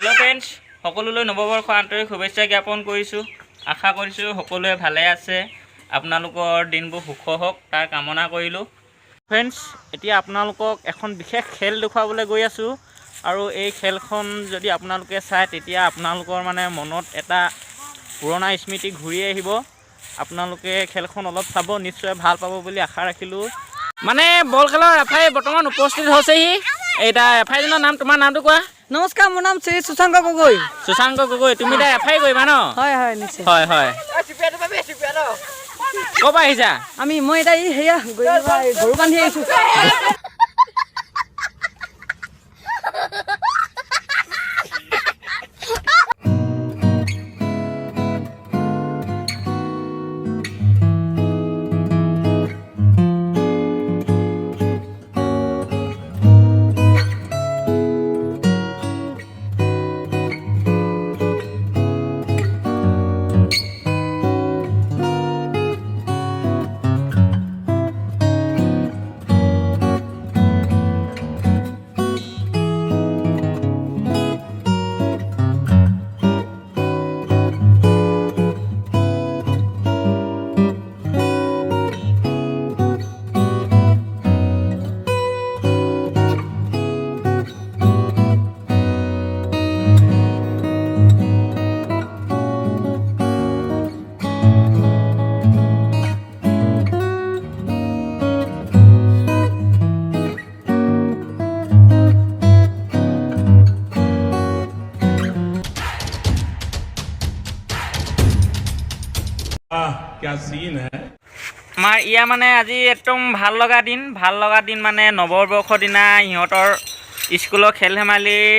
Hello' friends, সকলোলৈ নৱবৰ্ষ আন্তৰিক শুভেচ্ছা জ্ঞাপন কৰিছোঁ। আশা কৰিছোঁ সকলোৱে ভালে আছে, আপোনালোকৰ দিনবোৰ সুখ হওক তাৰ কামনা কৰিলোঁ। ফ্ৰেণ্ডছ, এতিয়া আপোনালোকক এখন বিশেষ খেল দেখুৱাবলৈ গৈ আছোঁ আৰু এই খেলখন যদি আপোনালোকে চায় তেতিয়া আপোনালোকৰ মানে মনত এটা পুৰণা স্মৃতি ঘূৰি আহিব। আপোনালোকে খেলখন অলপ চাব, নিশ্চয় ভাল পাব বুলি আশা ৰাখিলোঁ। মানে বল খেলৰ ৰেফাৰী বৰ্তমান উপস্থিত হৈছেহি। এতিয়া ৰেফাৰীজনৰ নাম, তোমাৰ নামটো কোৱা। নমস্কাৰ, মোৰ নাম শ্ৰী সুশাংক গগৈ। সুশাংক গগৈ, তুমি এতিয়া ৰেফাৰী কৰিবা ন? হয় হয়, নিশ্চয়। হয় হয়। ক'ৰ পৰা আহিছা? মই এতিয়া সেয়া গৰু বান্ধি আহিছোঁ। क्या सीन है। আমাৰ ইয়াৰ মানে আজি একদম ভাল লগা দিন মানে নৱবৰ্ষৰ দিনা সিহঁতৰ স্কুলৰ খেল ধেমালিৰ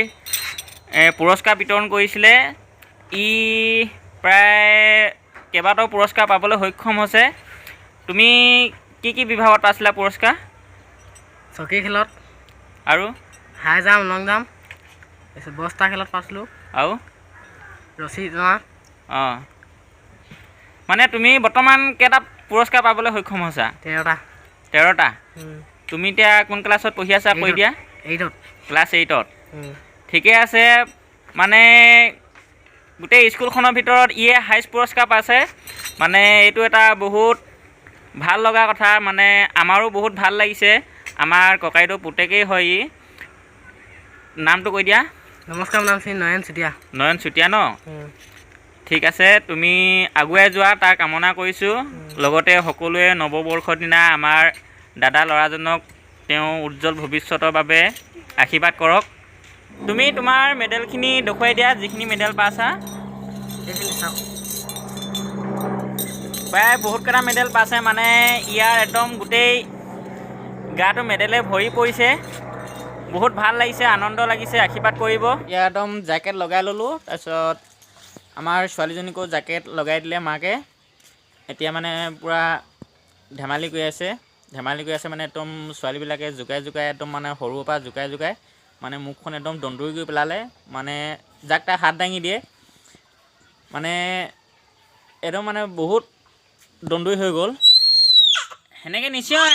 পুৰস্কাৰ বিতৰণ কৰিছিলে। প্ৰায় কেইবাটাও পুৰস্কাৰ পাবলৈ সক্ষম হৈছে। তুমি কি বিভাগত পাইছিলা পুৰস্কাৰ? চকী খেলত আৰু হাই জাম্প, লং জাম্প, তাৰপিছত বস্তা খেলত পাইছিলোঁ আৰু ৰছী টনা। অঁ, মানে তুমি বৰ্তমান কেইটা পুৰস্কাৰ পাবলৈ সক্ষম হৈছা? 13টা। তুমি এতিয়া কোন ক্লাছত পঢ়ি আছা? কৈ দিয়া। 8ত। ক্লাছ 8ত। ঠিকে আছে। মানে গোটেই স্কুলখনৰ ভিতৰত ইয়ে হাইষ্ট পুৰস্কাৰ পাইছে। মানে এইটো এটা বহুত ভাল লগা কথা, মানে আমাৰো বহুত ভাল লাগিছে। আমাৰ ককাইদেউ পুতেকেই হয় ই। নামটো কৈ দিয়া। নমস্কাৰ, মোৰ নাম শ্ৰী নয়ন চুতীয়া। নয়ন চুতীয়া ন? ঠিক আছে, তুমি আগুৱাই যোৱা তাৰ কামনা কৰিছোঁ। লগতে সকলোৱে নৱবৰ্ষৰ দিনা আমাৰ দাদা ল'ৰাজনক তেওঁ উজ্জ্বল ভৱিষ্যতৰ বাবে আশীৰ্বাদ কৰক। তুমি তোমাৰ মেডেলখিনি দেখুৱাই দিয়া, যিখিনি মেডেল পাইছা। প্ৰায় বহুতকেইটা মেডেল পাইছে, মানে ইয়াৰ একদম গোটেই গাটো মেডেলে ভৰি পৰিছে। বহুত ভাল লাগিছে, আনন্দ লাগিছে। আশীৰ্বাদ কৰিব। ইয়াৰ একদম জেকেট লগাই ল'লোঁ। তাৰপিছত আমাৰ ছোৱালীজনীকো জেকেট লগাই দিলে মাকে। এতিয়া মানে পূৰা ধেমালি কৰি আছে মানে একদম ছোৱালীবিলাকে জোকাই একদম মানে সৰুৰ পৰা জোকাই মানে মুখখন একদম দন্দুৰি কৰি পেলালে। মানে যাক তাক হাত দাঙি দিয়ে, মানে একদম মানে বহুত দন্দুৰি হৈ গ'ল। সেনেকৈ নিশ্চয়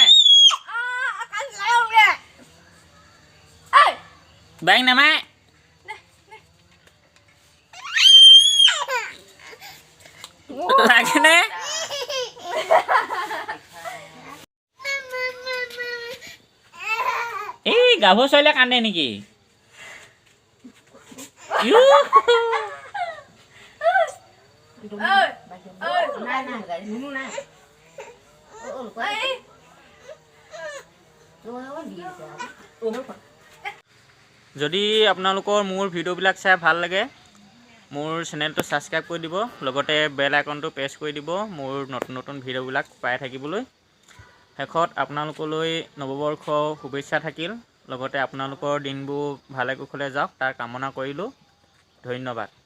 বাইক নামায়। লাগেনে? এই গাভৰু ছোৱালীয়ে কান্দে নেকি? যদি আপোনালোকৰ মোৰ ভিডিঅ'বিলাক চাই ভাল লাগে, মোৰ চেনেলটো ছাবস্ক্ৰাইব কৰি দিব, লগতে বেল আইকনটো প্ৰেছ কৰি দিব মোৰ নতুন ভিডিঅ'বিলাক পাই থাকিবলৈ। শেষত আপোনালোকলৈ নৱবৰ্ষ শুভেচ্ছা থাকিল। লগতে আপোনালোকৰ দিনবোৰ ভালে কুশলে যাওক তাৰ কামনা কৰিলোঁ। ধন্যবাদ।